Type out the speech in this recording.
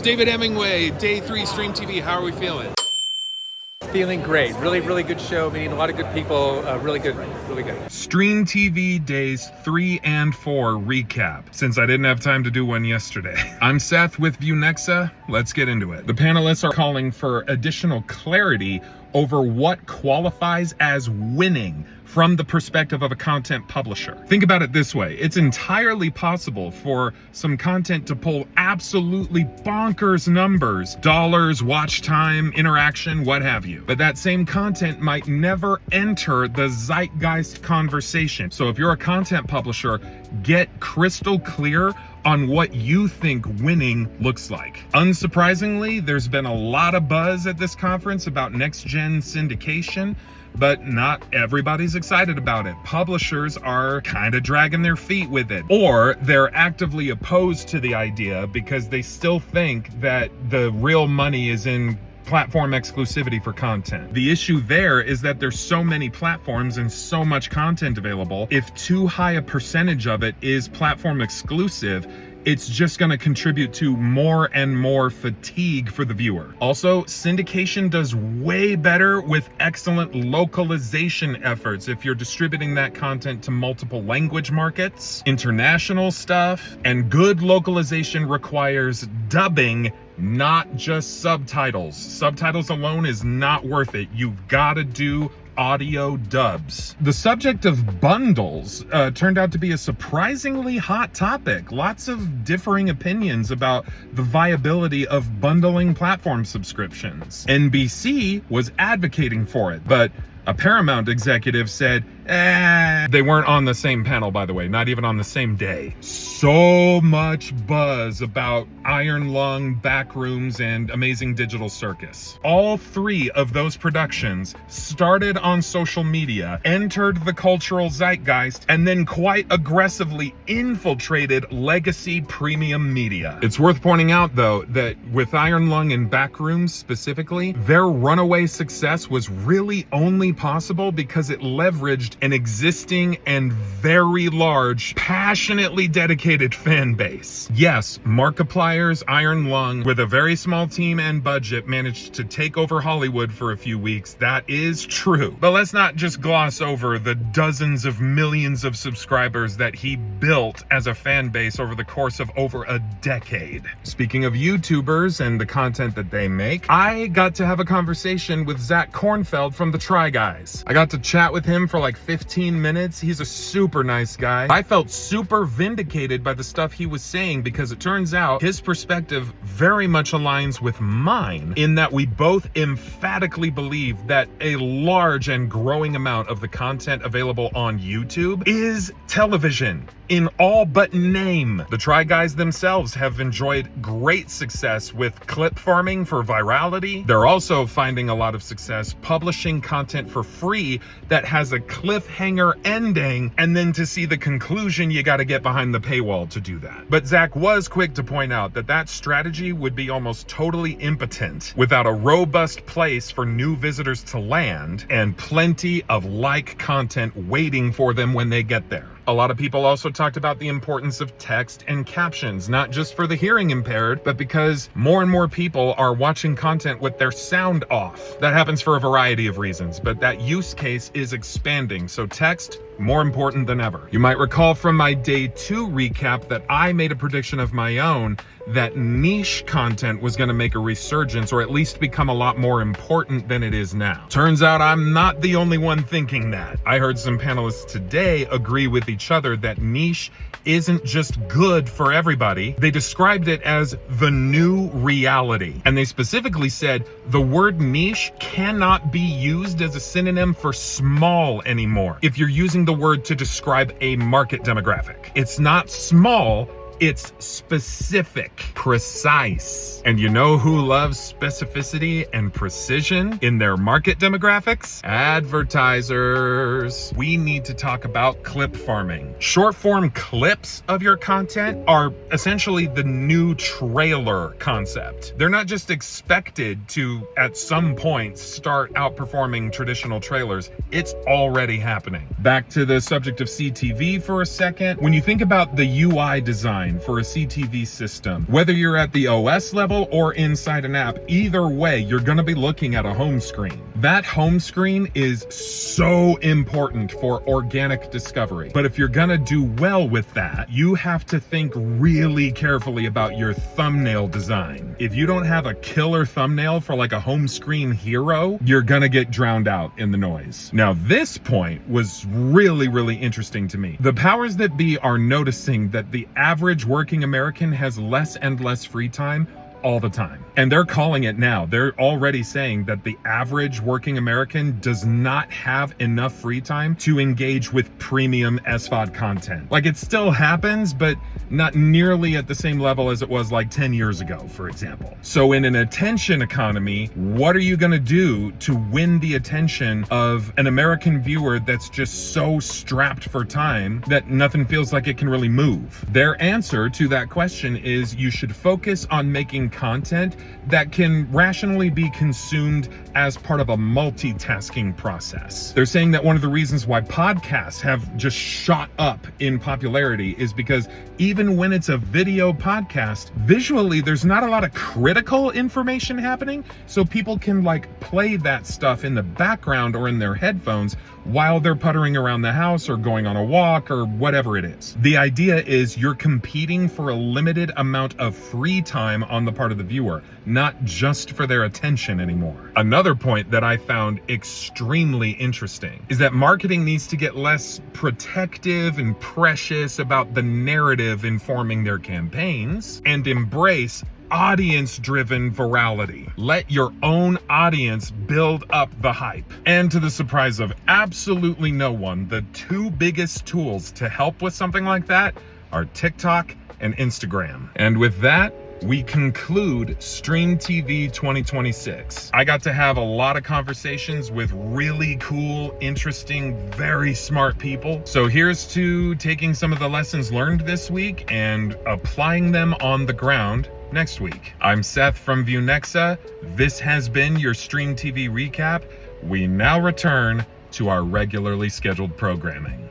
David Hemingway, day 3 StreamTV, how are we feeling? Feeling great. Really good show. Meeting a lot of good people. Really good. StreamTV days 3 and 4 recap, since I didn't have time to do one yesterday. I'm Seth with ViewNexa. Let's get into it. The panelists are calling for additional clarity over what qualifies as winning from the perspective of a content publisher. Think about it this way. It's entirely possible for some content to pull absolutely bonkers numbers, dollars, watch time, interaction, what have you. But that same content might never enter the zeitgeist conversation. So if you're a content publisher, get crystal clear on what you think winning looks like. Unsurprisingly, there's been a lot of buzz at this conference about next-gen syndication, but not everybody's excited about it. Publishers are kind of dragging their feet with it, or they're actively opposed to the idea because they still think that the real money is in platform exclusivity for content. The issue there is that there's so many platforms and so much content available. If too high a percentage of it is platform exclusive, it's just going to contribute to more and more fatigue for the viewer. Also, syndication does way better with excellent localization efforts if you're distributing that content to multiple language markets, international stuff, and good localization requires dubbing, not just subtitles. Subtitles alone is not worth it. You've got to do audio dubs. The subject of bundles turned out to be a surprisingly hot topic. Lots of differing opinions about the viability of bundling platform subscriptions. NBC was advocating for it, but a Paramount executive said, They weren't on the same panel, by the way, not even on the same day. So much buzz about Iron Lung, Backrooms, and Amazing Digital Circus. All 3 of those productions started on social media, entered the cultural zeitgeist, and then quite aggressively infiltrated legacy premium media. It's worth pointing out, though, that with Iron Lung and Backrooms specifically, their runaway success was really only possible because it leveraged an existing and very large, passionately dedicated fan base. Yes, Markiplier's Iron Lung, with a very small team and budget, managed to take over Hollywood for a few weeks. That is true. But let's not just gloss over the dozens of millions of subscribers that he built as a fan base over the course of over a decade. Speaking of YouTubers and the content that they make, I got to have a conversation with Zach Kornfeld from the Try Guys. I got to chat with him for like 15 minutes. He's a super nice guy. I felt super vindicated by the stuff he was saying because it turns out his perspective very much aligns with mine in that we both emphatically believe that a large and growing amount of the content available on YouTube is television in all but name. The Try Guys themselves have enjoyed great success with clip farming for virality. They're also finding a lot of success publishing content for free that has a cliffhanger ending, and then to see the conclusion, you got to get behind the paywall to do that. But Zach was quick to point out that that strategy would be almost totally impotent without a robust place for new visitors to land and plenty of like content waiting for them when they get there. A lot of people also talked about the importance of text and captions, not just for the hearing impaired, but because more and more people are watching content with their sound off. That happens for a variety of reasons, but that use case is expanding, so text, more important than ever. You might recall from my day 2 recap that I made a prediction of my own that niche content was going to make a resurgence, or at least become a lot more important than it is now. Turns out I'm not the only one thinking that. I heard some panelists today agree with each other that niche isn't just good for everybody. They described it as the new reality. And they specifically said the word niche cannot be used as a synonym for small anymore if you're using the word to describe a market demographic. It's not small, it's specific, precise. And you know who loves specificity and precision in their market demographics? Advertisers. We need to talk about clip farming. Short form clips of your content are essentially the new trailer concept. They're not just expected to, at some point, start outperforming traditional trailers. It's already happening. Back to the subject of CTV for a second. When you think about the UI design design for a CTV system. Whether you're at the OS level or inside an app, either way, you're gonna be looking at a home screen. That home screen is so important for organic discovery. But if you're gonna do well with that, you have to think really carefully about your thumbnail design. If you don't have a killer thumbnail for like a home screen hero, you're gonna get drowned out in the noise. Now, this point was really interesting to me. The powers that be are noticing that the average working American has less and less free time all the time. And they're calling it now. They're already saying that the average working American does not have enough free time to engage with premium SVOD content. Like, it still happens, but not nearly at the same level as it was like 10 years ago, for example. So in an attention economy, what are you gonna do to win the attention of an American viewer that's just so strapped for time that nothing feels like it can really move? Their answer to that question is you should focus on making content that can rationally be consumed as part of a multitasking process. They're saying that one of the reasons why podcasts have just shot up in popularity is because even when it's a video podcast, visually there's not a lot of critical information happening, so people can like play that stuff in the background or in their headphones while they're puttering around the house or going on a walk or whatever it is. The idea is you're competing for a limited amount of free time on the part of the viewer, not just for their attention anymore. Another point that I found extremely interesting is that marketing needs to get less protective and precious about the narrative informing their campaigns and embrace audience-driven virality. Let your own audience build up the hype. And to the surprise of absolutely no one, the two biggest tools to help with something like that are TikTok and Instagram. And with that, we conclude StreamTV 2026. I got to have a lot of conversations with really cool, interesting, very smart people. So here's to taking some of the lessons learned this week and applying them on the ground next week. I'm Seth from ViewNexa. This has been your StreamTV recap. We now return to our regularly scheduled programming.